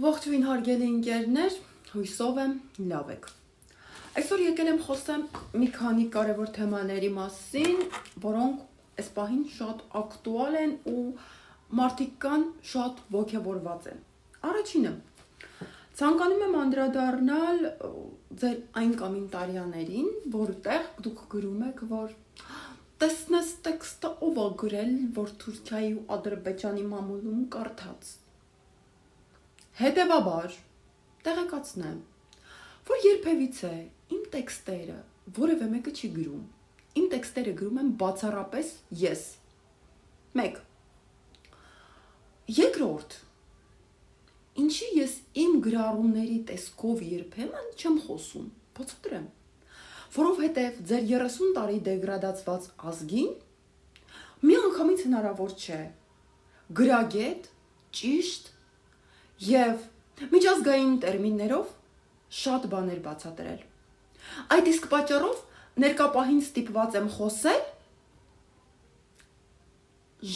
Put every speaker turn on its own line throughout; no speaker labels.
Ողջույն հարգելի ընկերներ, հույսով եմ լավ եք։ Այսօր եկել եմ խոսեմ մի քանի կարևոր թեմաների մասին, որոնք այս պահին շատ ակտուալ են ու մարդիկ կան շատ ոգևորված են։ Առաջինը, ցանկանում եմ անդրադառնալ ձեր այն կոմենտարիաներին, որտեղ դուք գրում եք, որ տեսնես տեքստը ով է գրել, որ Թուրքիայի ու Ադրբեջանի մամուլում կարդաց։ Հետևաբար, տեղեկացնեմ, որ երբևիցե իմ տեքստերը որևէ մեկը չի գրում։ Իմ տեքստերը գրում եմ բացառապես ես։ 1. Երկրորդ, ինչի ես իմ գրառումների տեսքով երբեմն չեմ խոսում, բացատրեմ, որովհետև ձեր 30 տարի դեգրադացված ազգին մի անգամից հնարավոր չէ գրագետ, ճիշտ և միջազգային տերմիններով շատ բաներ բացատրել։ Այդ իսկ պատճառով ներկապահին ստիպված եմ խոսել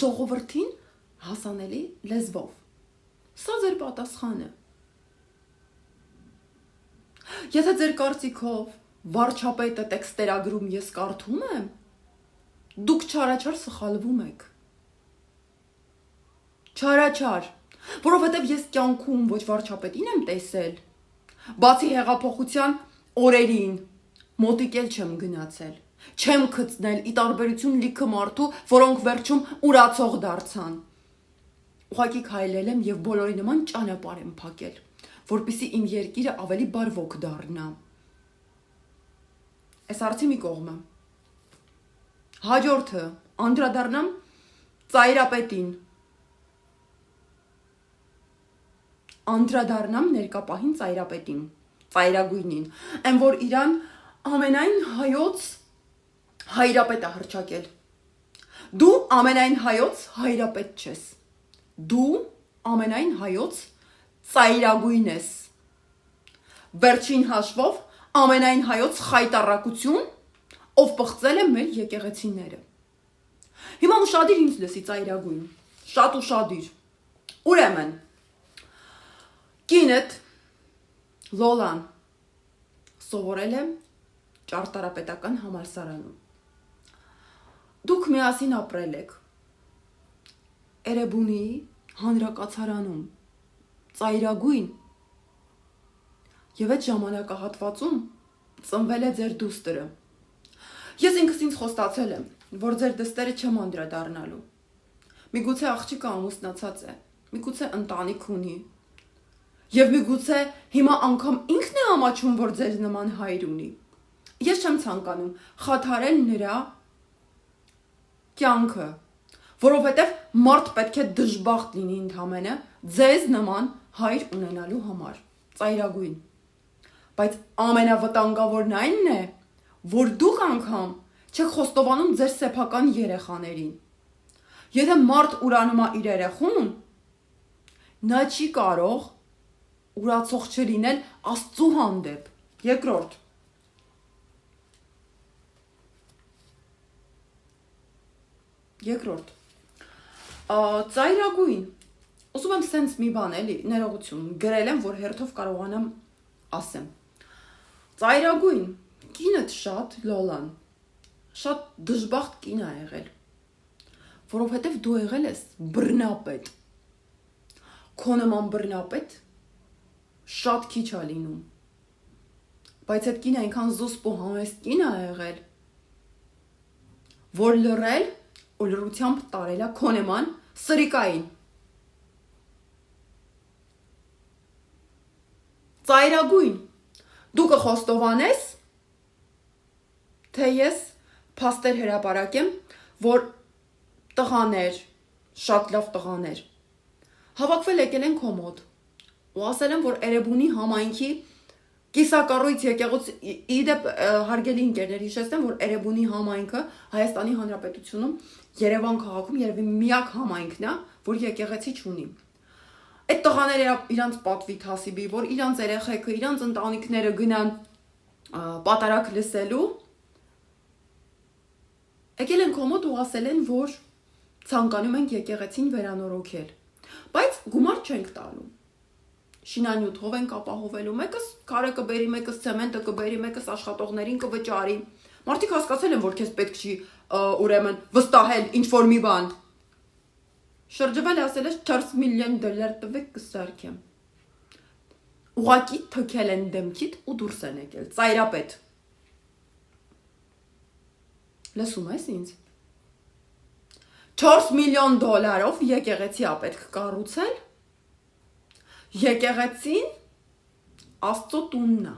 ժողովրդին հասանելի լեզվով։ Սա ձեր պատասխանը։ Եթե ձեր կարծիքով վարչապետը տեքստերագրում ես կարդում եմ, դուք չարաչար սխալվում եք։ Չարաչար, որովհետև ես կյանքում ոչ վարչապետին եմ տեսել, բացի հեղափոխության օրերին, մոտիկել չեմ գնացել, չեմ գտնել ի տարբերություն լիքը մարդու, որոնք վերջում ուրացող դարձան։ Ուղղակի քայլել եմ և բոլորի նման ճանապարհ եմ փակել, որպեսզի իմ երկիրը ավելի բարվոք դառնա։ Այս հարցի մի կողմը։ Հաջորդը, անդրադառնամ ծայրապետին։ Անդրադառնամ ներկապահին ծայրապետին, ծայրագույնին, այն որ իրան ամենայն հայոց հայրապետ է հռչակել։ Դու ամենայն հայոց հայրապետ չես։ Դու ամենայն հայոց ծայրագույն ես։ Վերջին հաշվով ամենայն հայոց խայտառակություն, ով պղծել է մեր եկեղեցիները։ Հիմա ուշադիր ինձ լսի ծայրագույն, շատ ուշադիր։ Ուրեմն, կինդ Լոլան սովորել է ճարտարապետական համալսարանում։ Դուք միասին ապրել եք Էրեբունի հանրակացարանում, ծայրագույն, և այդ ժամանակահատվածում ծնվել է ձեր դուստրը։ Ես ինքս ինձ խոստացել եմ, որ ձեր դստերը չեմ անդրադառնալու։ Միգուցե աղջիկը ամուսնացած է, միգուցե ընտանիք ունի, և միգուցե հիմա անգամ ինքն է ամաչում, որ ձեր նման հայր ունի։ Ես չեմ ցանկանում խաթարել նրա կյանքը, որովհետև մարդ պետք է դժբախտ լինի ընդամենը ձեզ նման հայր ունենալու համար, ծայրագույն։ Բայց ամենավտանգավորն այնն է, որ դուք անգամ չեք խոստովանում ձեր սեփական երեխաներին։ Եթե մարդ ուրանում է իր երեխուն, նա չի կարող ուրացող չլինել Աստծու հանդեպ։ Երկրորդ, ծայրագույն, ուզում եմ սենց մի բան էլի, ներողություն, գրել եմ, որ հերթով կարողանամ ասեմ։ Ծայրագույն, կինդ շատ Լոլան, շատ դժբախտ կին է եղել, որովհետև դու եղել ես բռնապետ։ Քո նման բռնապետ շատ քիչ է լինում, բայց այդ կինը այնքան զուսպ ու համեստ կին է եղել, որ լռել ու լռությամբ տարել է քո նման սրիկային։ Ծայրագույն, դու կխոստովանես, թե ես փաստեր հրապարակեմ, որ տղաներ, շատ լավ տղաներ, հավաքվել եկել են քո մոտ ու ասել են, որ Էրեբունի համայնքի կիսակառույց եկեղեցի, իդեպ հարգելի ընկերներ, հիշեցնեմ, որ Էրեբունի համայնքը Հայաստանի Հանրապետությունում Երևան քաղաքում երևի միակ համայնքն է, որ եկեղեցի չունի։ Այդ տղաները իրանց պատվի թասիբի, որ իրանց երեխեքը, իրանց ընտանիքները գնան պատարակ լսելու, եկել են քո մոտ ու ասել են, որ ցանկանում ենք եկեղեցին վերանորոգել, բայց գումար չենք տալու։ շինանյութով ենք ապահովելու, մեկս քարը կբերի, մեկս ցեմենտը կբերի, մեկս աշխատողներին կվճարի։ Մարդիկ հասկացել են, որ քեզ պետք չի ուրեմն վստահել ինչ-որ մի բան։ Շրջվել ասել ես $4 միլիոն տվեք կսարքեմ։ Ուղակի թքել են դեմքիդ ու դուրս են եկել, ծայրապետ։ Լսում ես ինձ։ $4 միլիոն եկեղեցի ա պետք կառուցել։ Եկեղեցին Աստծո տունն է։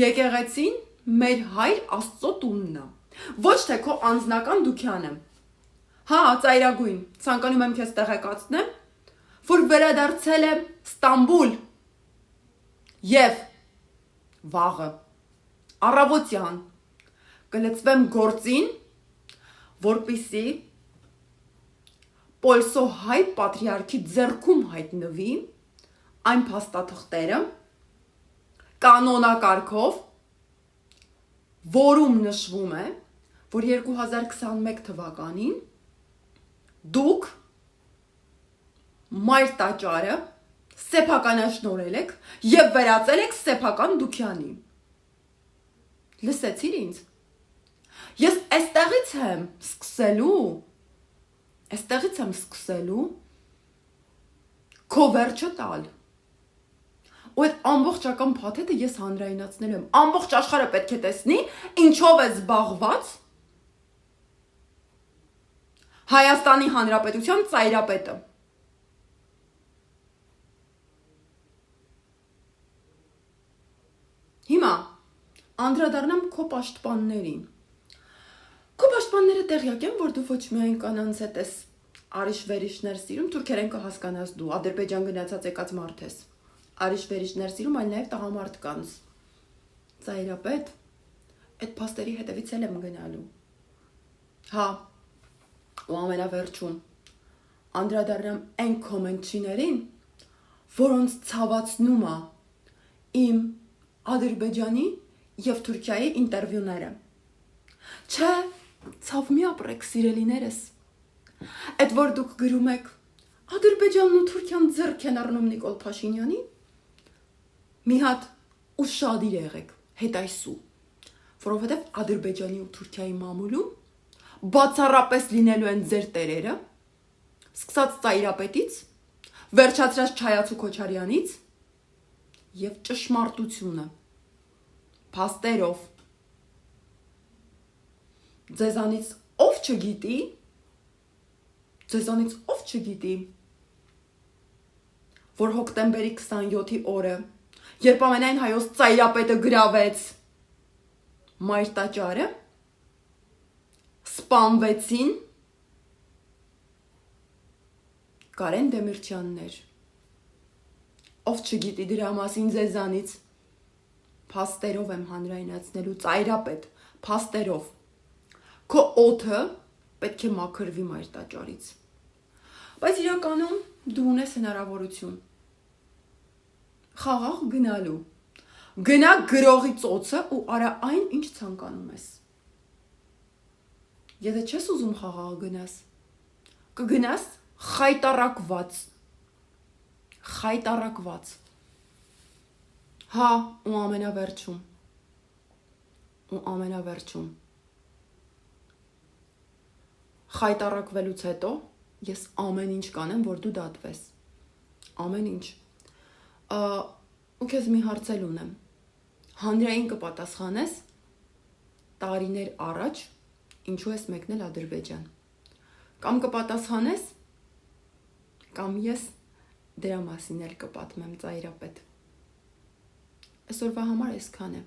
Եկեղեցին մեր հայր Աստծո տունն է։ Ոչ թե քո անձնական դուքյանը։ Հա, ծայրագույն, ցանկանում եմ քեզ տեղեկացնեմ, որ վերադարձել է Ստամբուլ եւ վաղը առավոտյան կլծվեմ գործին, որպիսի Պոլսո հայ պատրիարքի ձեռքում հայտնվի այն փաստաթղթերը կանոնակարգով, որում նշվում է, որ 2021 թվականին դուք մայր տաճարը սեփականաշնորհել եք եւ վերածել եք սեփական դուքյանի։ Լսեցիր ինձ։ Ես այստեղից եմ սկսելու քո վերջը տալ։ Ու այդ ամբողջական փաթեթը ես հանրայնացնելու եմ։ Ամբողջ աշխարհը պետք է տեսնի, ինչով է զբաղված Հայաստանի Հանրապետության ծայրապետը։ Հիմա անդրադառնամ քո պաշտպաններին։ Քո պաշտպանները տեղյակ են, որ դու ոչ միայն կանանց հետ ես արիշ-վերիշներ սիրում, թուրքերեն կհասկանաս դու, Ադրբեջան գնացած եկած մարդ ես։ Արիշ-վերիշներ սիրում, այլ նաև տղամարդկանց։ Ծայրապետ, այդ փաստերի հետևից էլ եմ գնալու։ Հա, ու ամենավերջում անդրադառնամ այն կոմենտչիներին, որոնց ցավացնում է իմ Ադրբեջանի եւ Թուրքիայի ինտերվյուները։ Չէ, ցավ մի ապրեք, սիրելիներս։ Այդ որ դուք գրում եք Ադրբեջանն ու Թուրքիան ձեռք են առնում Նիկոլ Փաշինյանին, մի հատ ուշադիր եղեք, հետայսու, որովհետև Ադրբեջանի ու Թուրքիայի մամուլում բացառապես լինելու են ձեր տերերը, սկսած ծայրապետից, վերջացրած Չայացու Քոչարյանից եւ ճշմարտությունը, փաստերով, ձեզանից ով չգիտի, որ հոկտեմբերի 27-ի օրը, երբ ամենայն հայոց ծայրապետը գրավեց մայր տաճարը, սպանվեցին Կարեն Դեմիրճյաններ, ով չգիտի դրա մասին ձեզանից, փաստերով եմ հանրայնացնելու ծայրապետ, փաստերով, քո օդը պետք է մաքրվի մայր տաճարից, բայց իրականում դու ունես հնարավորություն, խաղաղ գնալու, գնա գրողի ծոցը ու արա այն, ինչ ցանկանում ես, եթե չես ուզում խաղաղ գնաս, կգնաս խայտարակված, հա, ու ամենավերջում, խայտարակվելուց հետո, ես ամեն ինչ կանեմ, որ դու դատվես, ամեն ինչ, ու քեզ մի հարցել ունեմ, հանրային կպատասխանես տարիներ առաջ, ինչու ես մեկնել Ադրբեջան, կամ կպատասխանես, կամ ես դրա մասին էլ կպատմեմ ծայրապետ, այսօրվա համար այսքան է,